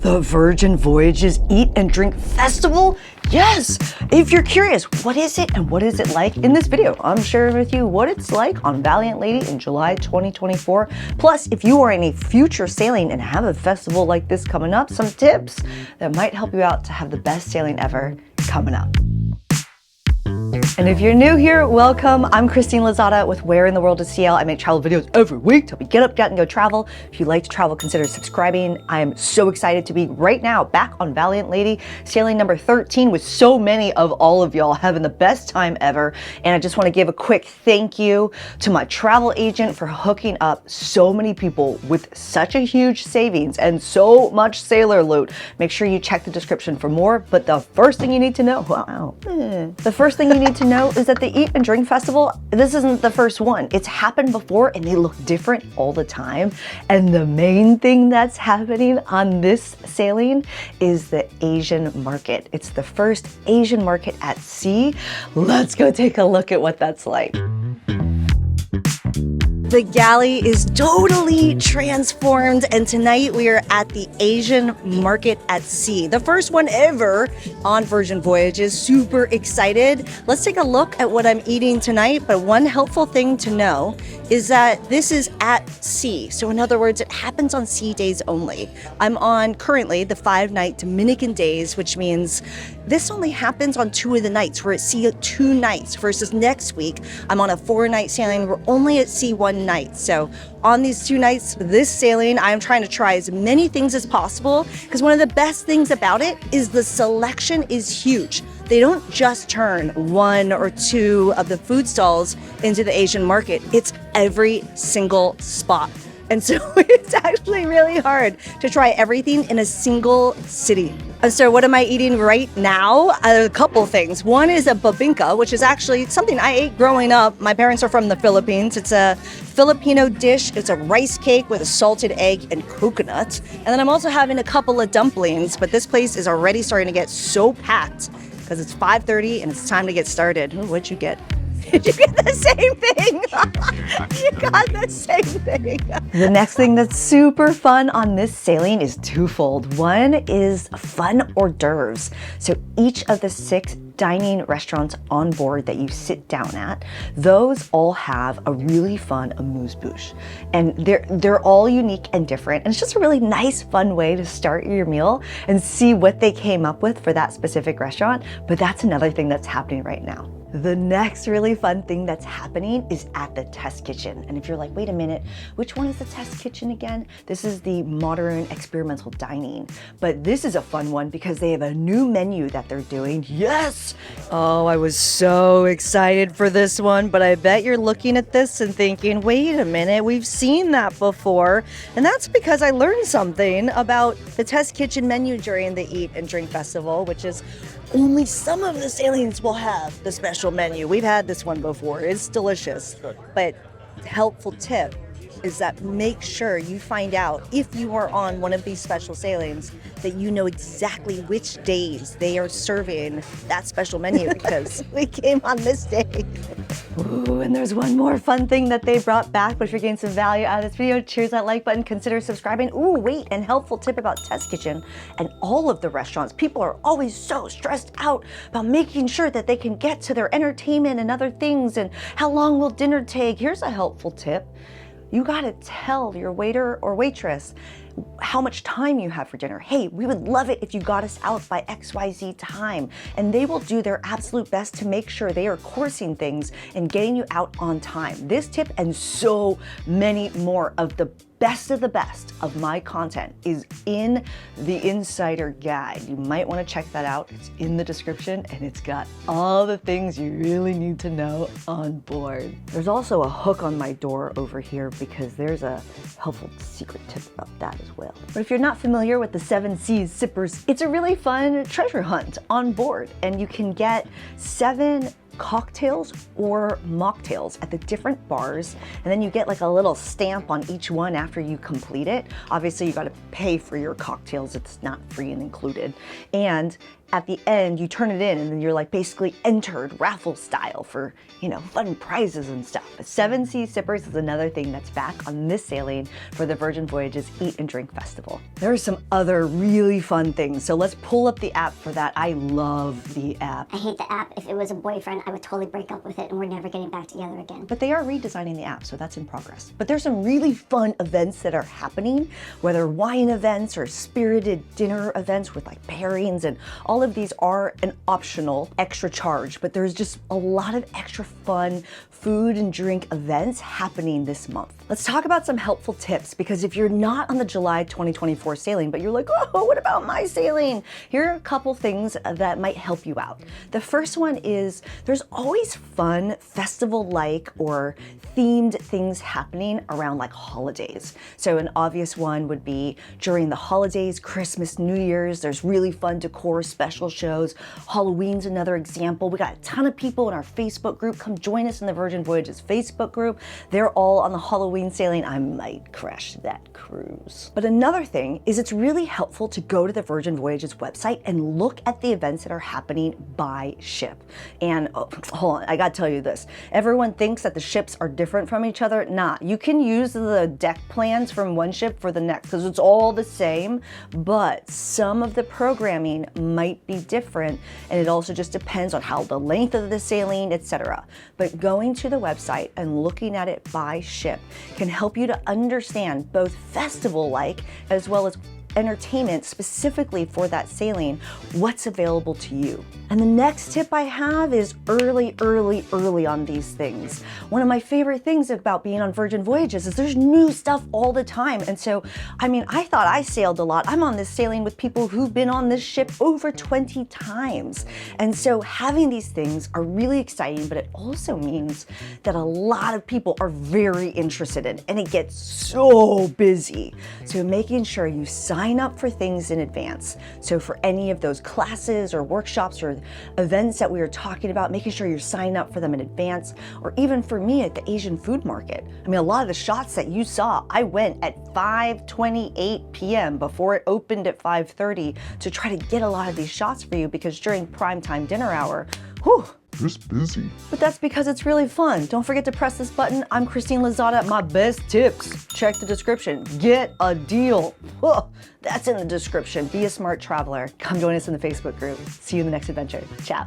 The Virgin Voyages Eat and Drink Festival? Yes! If you're curious, what is it and what is it like? In this video, I'm sharing with you what it's like on Valiant Lady in July 2024. Plus, if you are in a future sailing and have a festival like this coming up, some tips that might help you out to have the best sailing ever coming up. And if you're new here, welcome. I'm Christine Lozada with Where in the World is CL. I make travel videos every week to help you get up, get, and go travel. If you like to travel, consider subscribing. I am so excited to be right now back on Valiant Lady, sailing number 13 with so many of all of y'all having the best time ever. And I just want to give a quick thank you to my travel agent for hooking up so many people with such a huge savings and so much sailor loot. Make sure you check the description for more. But the first thing you need to know, the first thing you need to know is that the Eat and Drink Festival, this isn't the first one. It's happened before and they look different all the time. And the main thing that's happening on this sailing is the Asian market. It's the first Asian market at sea. Let's go take a look at what that's like. The galley is totally transformed, and tonight we are at the Asian market at sea. The first one ever on Virgin Voyages. Super excited. Let's take a look at what I'm eating tonight, but one helpful thing to know is that this is at sea. So in other words, it happens on sea days only. I'm on currently the 5-night Dominican days, which means this only happens on 2 of the nights. We're at sea 2 nights versus next week I'm on a 4-night sailing. We're only at sea 1 night. So on these 2 nights, this sailing, I'm trying to try as many things as possible because one of the best things about it is the selection is huge. They don't just turn 1 or 2 of the food stalls into the Asian market. It's every single spot. And so it's actually really hard to try everything in a single city. And so what am I eating right now? A couple things. One is a bibingka, which is actually something I ate growing up. My parents are from the Philippines. It's a Filipino dish. It's a rice cake with a salted egg and coconut. And then I'm also having a couple of dumplings, but this place is already starting to get so packed because it's 5:30 and it's time to get started. Ooh, what'd you get? Did you get the same thing? You got the same thing. The next thing that's super fun on this sailing is twofold. One is fun hors d'oeuvres. So each of the 6 dining restaurants on board that you sit down at, those all have a really fun Amuse Bouche. And they're all unique and different. And it's just a really nice, fun way to start your meal and see what they came up with for that specific restaurant. But that's another thing that's happening right now. The next really fun thing that's happening is at the test kitchen. And if you're like, wait a minute, which one is the test kitchen again? This is the modern experimental dining. But this is a fun one because they have a new menu that they're doing. Yes! Oh, I was so excited for this one, but I bet you're looking at this and thinking, wait a minute, we've seen that before. And that's because I learned something about the test kitchen menu during the Eat and Drink Festival, which is only some of the sailings will have the special menu. We've had this one before. It's delicious. But helpful tip is that make sure you find out if you are on one of these special sailings that you know exactly which days they are serving that special menu because we came on this day. Ooh, and there's one more fun thing that they brought back, but if you're getting some value out of this video, cheers that like button, consider subscribing. Ooh, wait, and helpful tip about Test Kitchen and all of the restaurants. People are always so stressed out about making sure that they can get to their entertainment and other things and how long will dinner take. Here's a helpful tip. You gotta tell your waiter or waitress how much time you have for dinner. Hey, we would love it if you got us out by XYZ time. And they will do their absolute best to make sure they are coursing things and getting you out on time. This tip and so many more of the best of my content is in the Insider Guide. You might want to check that out. It's in the description and it's got all the things you really need to know on board. There's also a hook on my door over here because there's a helpful secret tip about that as well. But if you're not familiar with the 7 Seas Sippers, it's a really fun treasure hunt on board and you can get 7 cocktails or mocktails at the different bars, and then you get like a little stamp on each one after you complete it. Obviously, you got to pay for your cocktails. It's not free and included. And at the end, you turn it in, and then you're like basically entered raffle style for, you know, fun prizes and stuff. 7 Sea Sippers is another thing that's back on this sailing for the Virgin Voyages Eat and Drink Festival. There are some other really fun things, so let's pull up the app for that. I love the app. I hate the app. If it was a boyfriend, I would totally break up with it and we're never getting back together again. But they are redesigning the app, so that's in progress. But there's some really fun events that are happening, whether wine events or spirited dinner events with like pairings, and all of these are an optional extra charge, but there's just a lot of extra fun food and drink events happening this month. Let's talk about some helpful tips, because if you're not on the July 2024 sailing, but you're like, oh, what about my sailing? Here are a couple things that might help you out. The first one is there's always fun festival-like or themed things happening around like holidays. So an obvious one would be during the holidays, Christmas, New Year's, there's really fun decor, special shows. Halloween's another example. We got a ton of people in our Facebook group. Come join us in the Virgin Voyages Facebook group. They're all on the Halloween sailing. I might crash that cruise. But another thing is it's really helpful to go to the Virgin Voyages website and look at the events that are happening by ship. And hold on, I gotta tell you this. Everyone thinks that the ships are different from each other. Nah, you can use the deck plans from one ship for the next because it's all the same, but some of the programming might be different, and it also just depends on how the length of the sailing, etc. But going to the website and looking at it by ship can help you to understand both festival-like as well as entertainment specifically for that sailing, what's available to you. And the next tip I have is early on these things. One of my favorite things about being on Virgin Voyages is there's new stuff all the time. And so, I mean, I thought I sailed a lot. I'm on this sailing with people who've been on this ship over 20 times. And so having these things are really exciting, but it also means that a lot of people are very interested in, and it gets so busy. So making sure you sign up for things in advance. So for any of those classes or workshops or events that we were talking about, making sure you're signing up for them in advance, or even for me at the Asian food market. I mean, a lot of the shots that you saw, I went at 5:28 p.m. before it opened at 5:30 to try to get a lot of these shots for you, because during primetime dinner hour, whew, just busy. But that's because it's really fun. Don't forget to press this button. I'm Christine Lozada. My best tips. Check the description. Get a deal. That's in the description. Be a smart traveler. Come join us in the Facebook group. See you in the next adventure. Ciao.